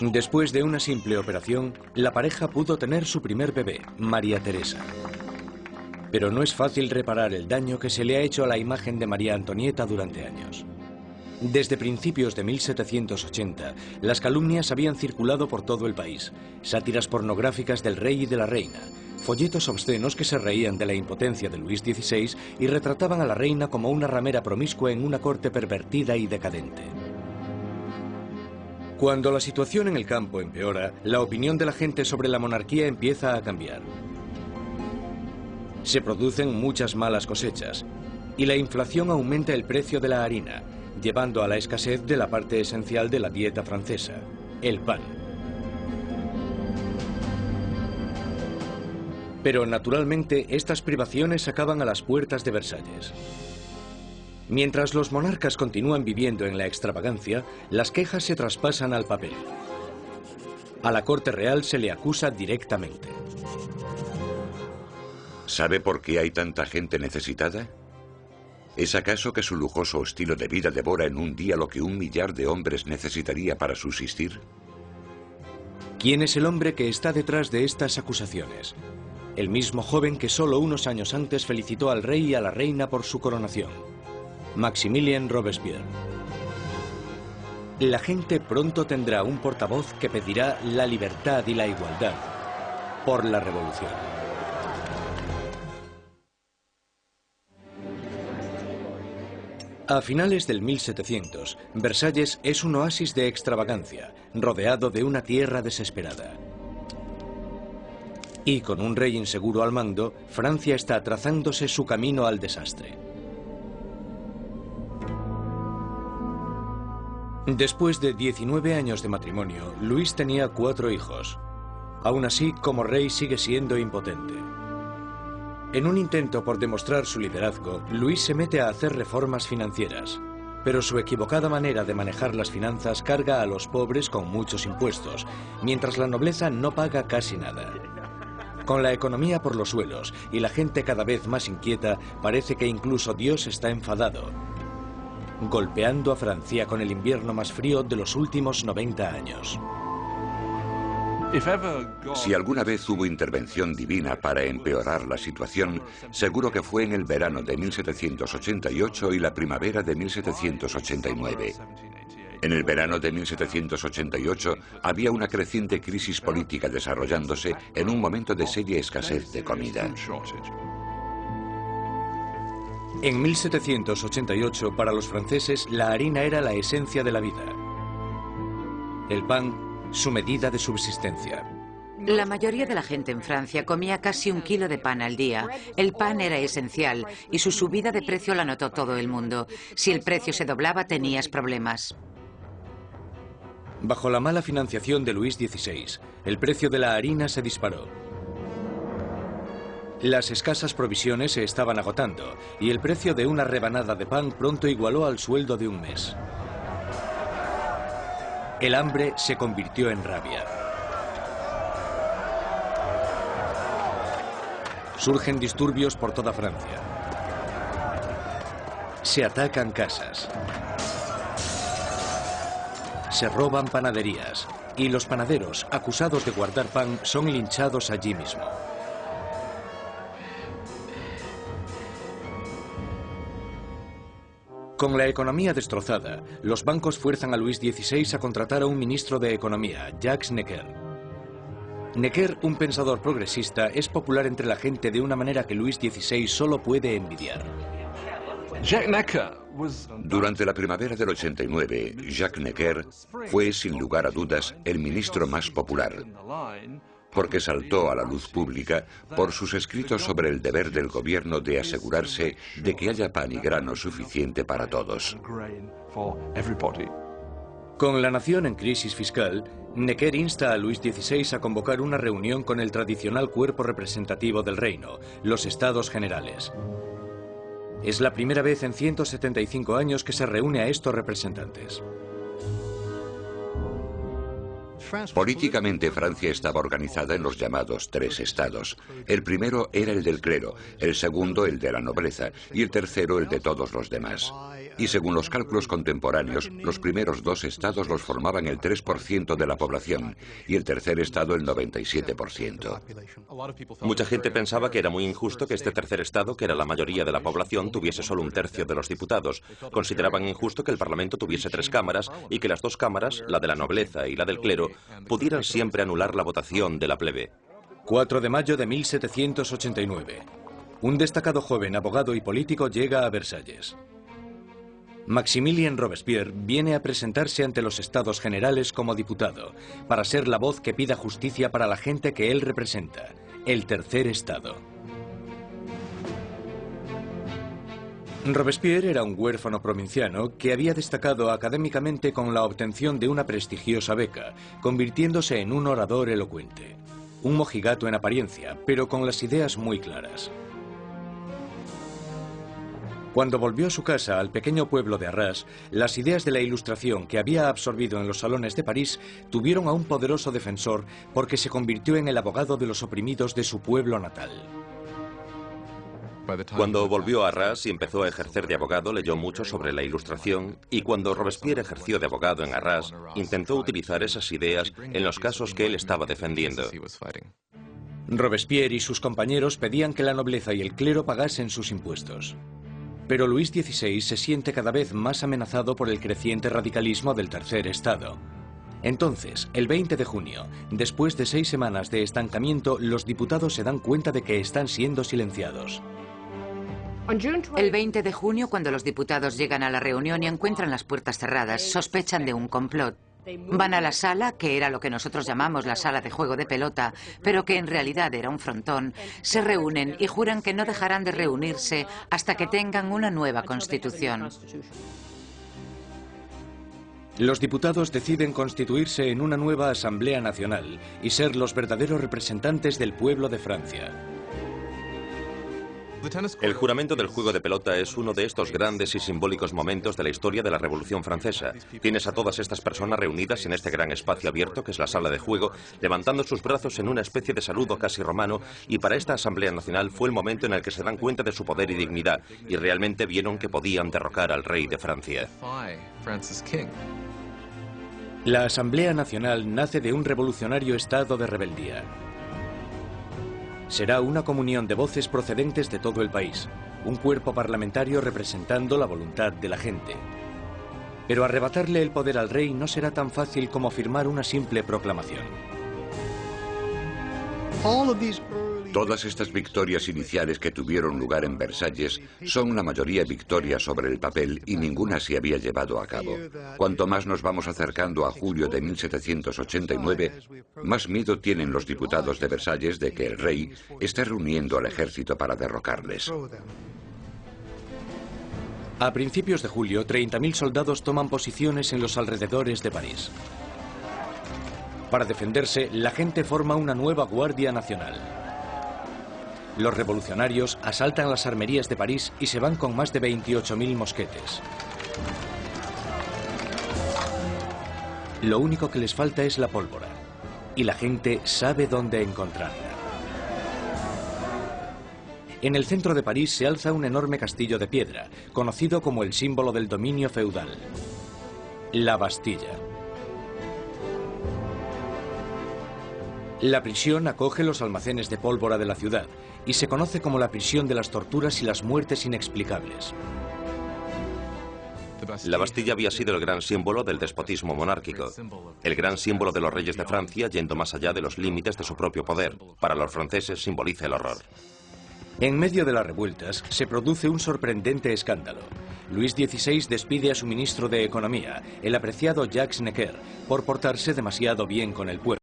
Después de una simple operación, la pareja pudo tener su primer bebé, María Teresa. Pero no es fácil reparar el daño que se le ha hecho a la imagen de María Antonieta durante años. Desde principios de 1780, las calumnias habían circulado por todo el país. Sátiras pornográficas del rey y de la reina, folletos obscenos que se reían de la impotencia de Luis XVI y retrataban a la reina como una ramera promiscua en una corte pervertida y decadente. Cuando la situación en el campo empeora, la opinión de la gente sobre la monarquía empieza a cambiar. Se producen muchas malas cosechas y la inflación aumenta el precio de la harina, llevando a la escasez de la parte esencial de la dieta francesa, el pan. Pero naturalmente estas privaciones acaban a las puertas de Versalles. Mientras los monarcas continúan viviendo en la extravagancia, las quejas se traspasan al papel. A la corte real se le acusa directamente. ¿Sabe por qué hay tanta gente necesitada? ¿Es acaso que su lujoso estilo de vida devora en un día lo que 1 millar de hombres necesitaría para subsistir? ¿Quién es el hombre que está detrás de estas acusaciones? El mismo joven que solo unos años antes felicitó al rey y a la reina por su coronación, Maximilien Robespierre. La gente pronto tendrá un portavoz que pedirá la libertad y la igualdad por la revolución. A finales del 1700, Versalles es un oasis de extravagancia, rodeado de una tierra desesperada. Y con un rey inseguro al mando, Francia está trazándose su camino al desastre. Después de 19 años de matrimonio, Luis tenía 4 hijos. Aún así, como rey sigue siendo impotente. En un intento por demostrar su liderazgo, Luis se mete a hacer reformas financieras, pero su equivocada manera de manejar las finanzas carga a los pobres con muchos impuestos, mientras la nobleza no paga casi nada. Con la economía por los suelos y la gente cada vez más inquieta, parece que incluso Dios está enfadado, golpeando a Francia con el invierno más frío de los últimos 90 años. Si alguna vez hubo intervención divina para empeorar la situación, seguro que fue en el verano de 1788 y la primavera de 1789. En el verano de 1788 había una creciente crisis política desarrollándose en un momento de seria escasez de comida. En 1788, para los franceses, la harina era la esencia de la vida. El pan, su medida de subsistencia. La mayoría de la gente en Francia comía casi 1 kilo de pan al día. El pan era esencial y su subida de precio la notó todo el mundo. Si el precio se doblaba, tenías problemas. Bajo la mala financiación de Luis XVI, el precio de la harina se disparó. Las escasas provisiones se estaban agotando y el precio de una rebanada de pan pronto igualó al sueldo de un mes. El hambre se convirtió en rabia. Surgen disturbios por toda Francia. Se atacan casas. Se roban panaderías y los panaderos, acusados de guardar pan, son linchados allí mismo. Con la economía destrozada, los bancos fuerzan a Luis XVI a contratar a un ministro de Economía, Jacques Necker. Necker, un pensador progresista, es popular entre la gente de una manera que Luis XVI solo puede envidiar. Durante la primavera del 89, Jacques Necker fue, sin lugar a dudas, el ministro más popular, porque saltó a la luz pública por sus escritos sobre el deber del gobierno de asegurarse de que haya pan y grano suficiente para todos. Con la nación en crisis fiscal, Necker insta a Luis XVI a convocar una reunión con el tradicional cuerpo representativo del reino, los Estados Generales. Es la primera vez en 175 años que se reúne a estos representantes. Políticamente, Francia estaba organizada en los llamados 3 estados. El primero era el del clero, el segundo el de la nobleza y el tercero el de todos los demás. Y según los cálculos contemporáneos, los primeros dos estados los formaban el 3% de la población y el tercer estado el 97%. Mucha gente pensaba que era muy injusto que este tercer estado, que era la mayoría de la población, tuviese solo un tercio de los diputados. Consideraban injusto que el Parlamento tuviese 3 cámaras y que las 2 cámaras, la de la nobleza y la del clero, pudieran siempre anular la votación de la plebe. 4 de mayo de 1789. Un destacado joven abogado y político llega a Versalles. Maximilien Robespierre viene a presentarse ante los Estados Generales como diputado, para ser la voz que pida justicia para la gente que él representa, el tercer estado. Robespierre era un huérfano provinciano que había destacado académicamente con la obtención de una prestigiosa beca, convirtiéndose en un orador elocuente. Un mojigato en apariencia, pero con las ideas muy claras. Cuando volvió a su casa, al pequeño pueblo de Arras, las ideas de la Ilustración que había absorbido en los salones de París tuvieron a un poderoso defensor porque se convirtió en el abogado de los oprimidos de su pueblo natal. Cuando volvió a Arras y empezó a ejercer de abogado, leyó mucho sobre la Ilustración, y cuando Robespierre ejerció de abogado en Arras, intentó utilizar esas ideas en los casos que él estaba defendiendo. Robespierre y sus compañeros pedían que la nobleza y el clero pagasen sus impuestos. Pero Luis XVI se siente cada vez más amenazado por el creciente radicalismo del tercer estado. Entonces, el 20 de junio, después de 6 semanas de estancamiento, los diputados se dan cuenta de que están siendo silenciados. El 20 de junio, cuando los diputados llegan a la reunión y encuentran las puertas cerradas, sospechan de un complot. Van a la sala, que era lo que nosotros llamamos la sala de juego de pelota, pero que en realidad era un frontón, se reúnen y juran que no dejarán de reunirse hasta que tengan una nueva constitución. Los diputados deciden constituirse en una nueva Asamblea Nacional y ser los verdaderos representantes del pueblo de Francia. El juramento del juego de pelota es uno de estos grandes y simbólicos momentos de la historia de la Revolución Francesa. Tienes a todas estas personas reunidas en este gran espacio abierto que es la sala de juego, levantando sus brazos en una especie de saludo casi romano, y para esta Asamblea Nacional fue el momento en el que se dan cuenta de su poder y dignidad, y realmente vieron que podían derrocar al rey de Francia. La Asamblea Nacional nace de un revolucionario estado de rebeldía. Será una comunión de voces procedentes de todo el país, un cuerpo parlamentario representando la voluntad de la gente. Pero arrebatarle el poder al rey no será tan fácil como firmar una simple proclamación. Todas estas victorias iniciales que tuvieron lugar en Versalles son la mayoría victorias sobre el papel y ninguna se había llevado a cabo. Cuanto más nos vamos acercando a julio de 1789, más miedo tienen los diputados de Versalles de que el rey esté reuniendo al ejército para derrocarles. A principios de julio, 30.000 soldados toman posiciones en los alrededores de París. Para defenderse, la gente forma una nueva Guardia Nacional. Los revolucionarios asaltan las armerías de París y se van con más de 28.000 mosquetes. Lo único que les falta es la pólvora, y la gente sabe dónde encontrarla. En el centro de París se alza un enorme castillo de piedra, conocido como el símbolo del dominio feudal, la Bastilla. La prisión acoge los almacenes de pólvora de la ciudad y se conoce como la prisión de las torturas y las muertes inexplicables. La Bastilla había sido el gran símbolo del despotismo monárquico, el gran símbolo de los reyes de Francia yendo más allá de los límites de su propio poder. Para los franceses simboliza el horror. En medio de las revueltas se produce un sorprendente escándalo. Luis XVI despide a su ministro de Economía, el apreciado Jacques Necker, por portarse demasiado bien con el pueblo.